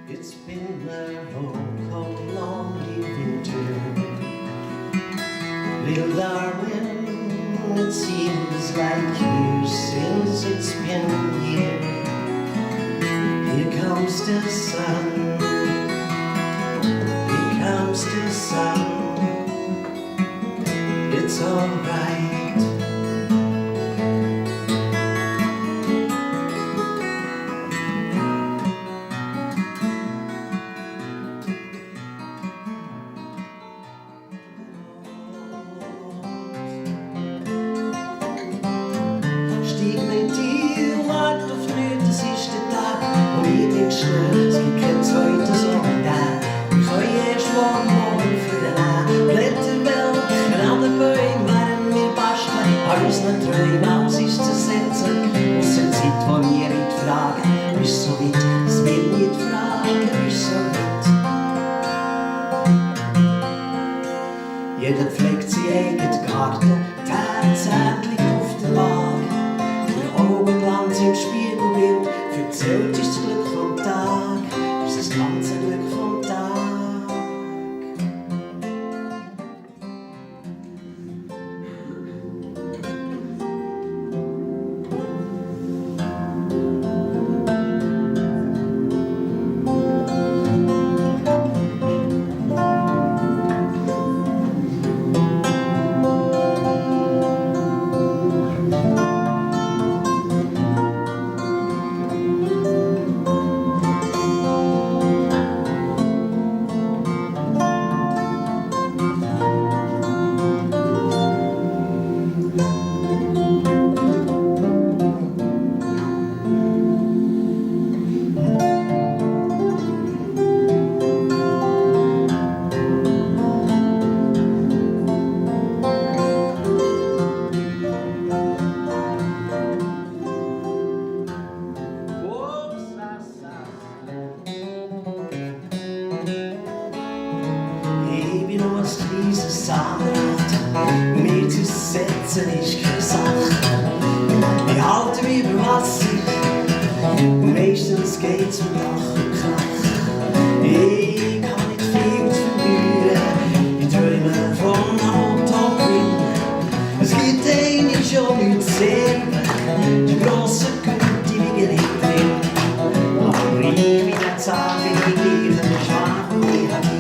It's been a long, lonely winter. Little darling, it seems like years since it's been here. Here comes the sun. Here comes the sun. It's alright. Es gibt keinen zweiten so wie der. Wir können erst morgen für den Blätterwelken an den Bäumen, während wir basteln, an unseren Träumen alles ist zu setzen. Ausser die Zeit, wo wir nicht fragen, ist so weit, dass wir nicht fragen, ist so weit. Jeder pflegt seinen eigenen Garten, die Herzen liegt auf der Waage. Der Augenglanz im Spiegelbild verzählt ist das Glück vom Tag, ist das ganze Glück vom Tag. Dieses Samenrad, um mich zu setzen, ist keine Sache. Ich halte mich über Wasser, und meistens geht's mir Dach und Krach. Ich kann nicht viel zu verlieren, ich träume von Autogewinn. Es gibt einen schon nicht zu sehen, die grosse Güte liegen nicht drin. Aber ich bin nicht zart wie die Gleichen, schwach und ich hab nie.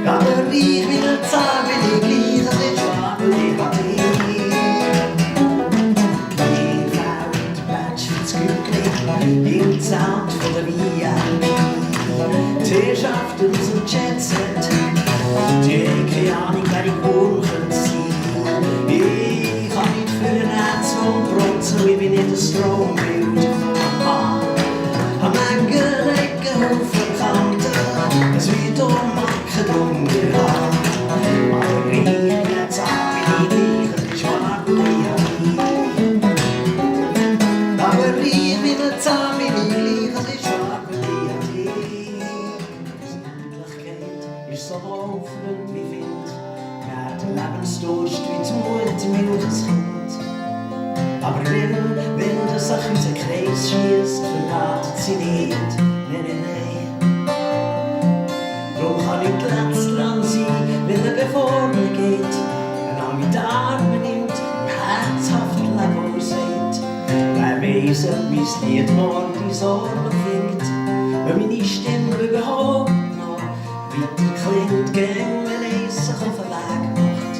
Aber ich bin ein Zahn, bin ich gleich, als ich schwach und ich hab dich. Die Frau mit dem Patschwitz glücklich, im Sound von der VIP. Die Herrschaften zum Jetset, die keine Ahnung, wer ich wohl könnte sein. Ich kann nicht für ein Herz und Bronzen, ich bin nicht ein strong beautiful man. Am Engen Ecken und Verkanten, es wird Macken drunter haben. Aber ich bin nicht zart wie die Gleichen, ich mag und ich hab nie. Aber ich bin nicht zart wie die Gleichen, ich mag und ich hab nie. Endlichkeit ist so offenend wie Wind, nährt der Lebensdurst wie die Mutter mildes Kind. Aber wenn das sich unser Kreis schliesst, verratet sie nicht, nein, nein, nein. Darum kann ich gleich dran sein, wenn bevor man geht, an mich die Arme nimmt, und herzhaft Leben sagt. Wer weiss, ob mein Lied morgen die Sorgen findet, wenn meine Stimme überhaupt noch weiter klingt, gern wenn es sich auf den Weg macht,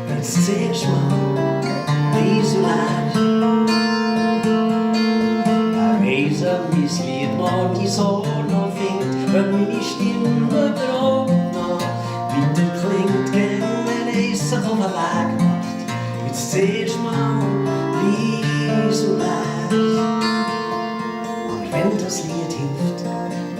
wenn es zuerst mal leise und leer. Ob mein Lied morgen die Sorgen noch findet, wenn meine Stimme überhaupt noch weiter klingt, gern wenn es sich auf den Weg macht, wenn es zuerst mal leise und leer. Aber wenn das Lied hilft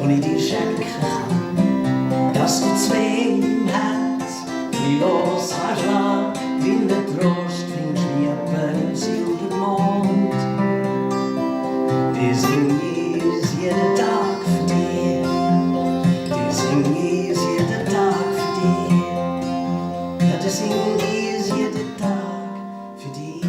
und ich dir schenken kann, dass du zwei im Herz wie los kannst lassen, wie der Trost findest wie jemand im Silbermond. Die sing ich jeden Tag für dich, die sing ich jeden Tag für dich, ja, die sing ich jeden Tag für dich.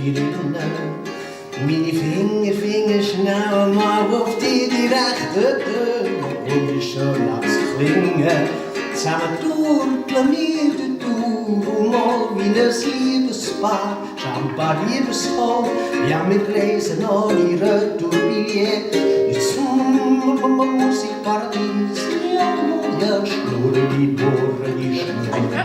Rinnen. Meine Finger schnell mal auf die rechte Töne und ich schon lass klingen. Zusammen turteln wir den Tour und mal wie ein Liebespaar. Champagner Liebeshaus, ja wir reisen an ihre Tourbillett. Ins Musikparadies, ja schnurren die Bohren, die schnurren.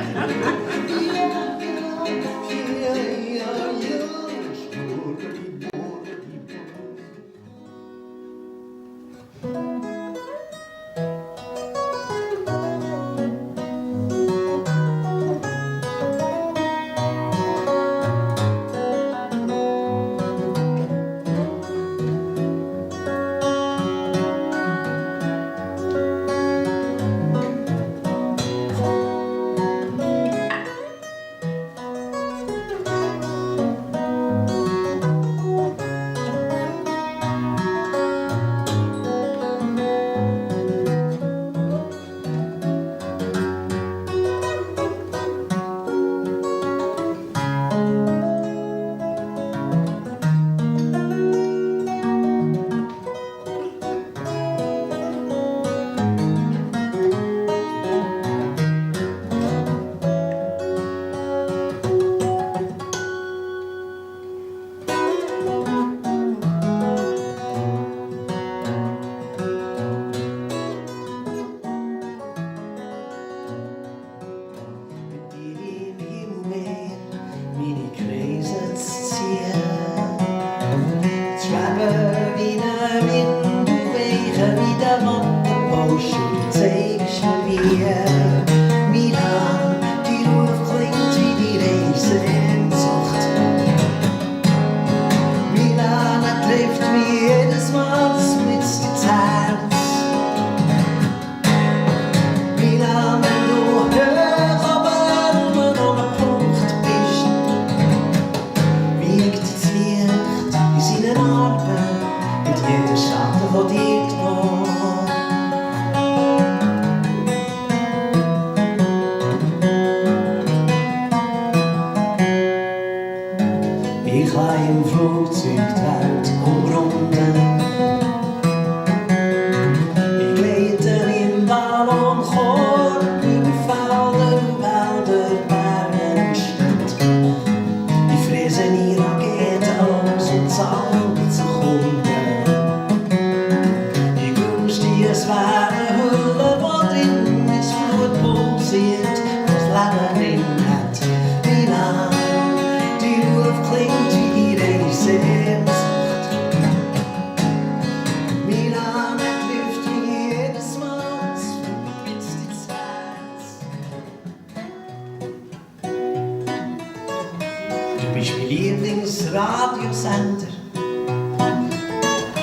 Lieblingsradiosender.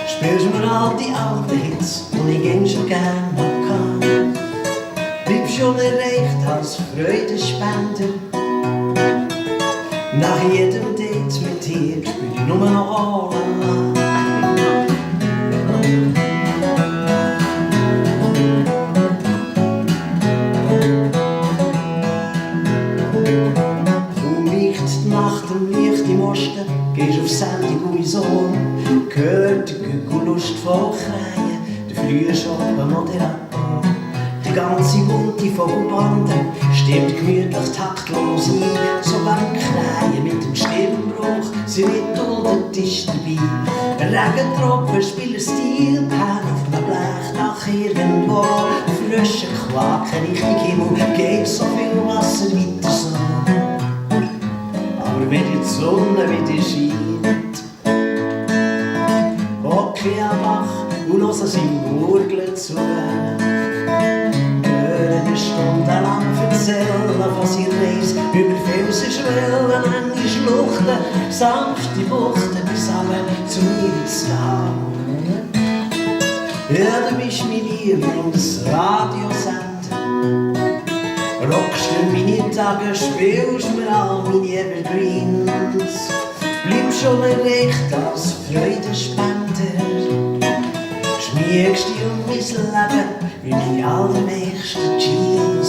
Spielst mir all die alten Hits, die ich gern schon gern hatte. Bleib schon erreicht als Freudenspender. Nach jedem Date mit dir spür ich nur noch allein. Gehst auf Sendung Unison, gehört die Lust von Kreien, der frühe Schoppen Moderator. Die ganze bunte Vogelbande stimmt gemütlich taktlos ein, sogar Kreien mit dem Stimmbruch sind nicht unter Tisch dabei. Regentropfen spielen Stil, Pan auf einem Blechdach irgendwo, frische Quaken Richtung Himmel, geht so viel Wasser weiter so. Aber wenn die Sonne wieder scheint, hocke ich am Bach und höre seinem Gurgeln zu. Höre eine Stunde lang erzählen, was ich reise, über Felsenschwellen, enge Schluchten, sanfte Buchten, bis alle zu mir ins Land. Ja, du bist mein Lieblingsradiosender. Rockst du meine Tage, spielst mir all meine Evergreens. Bleib schon erreicht als Freudenspender. Schmiegst dich um mein Leben wie meine allermeisten Jeans.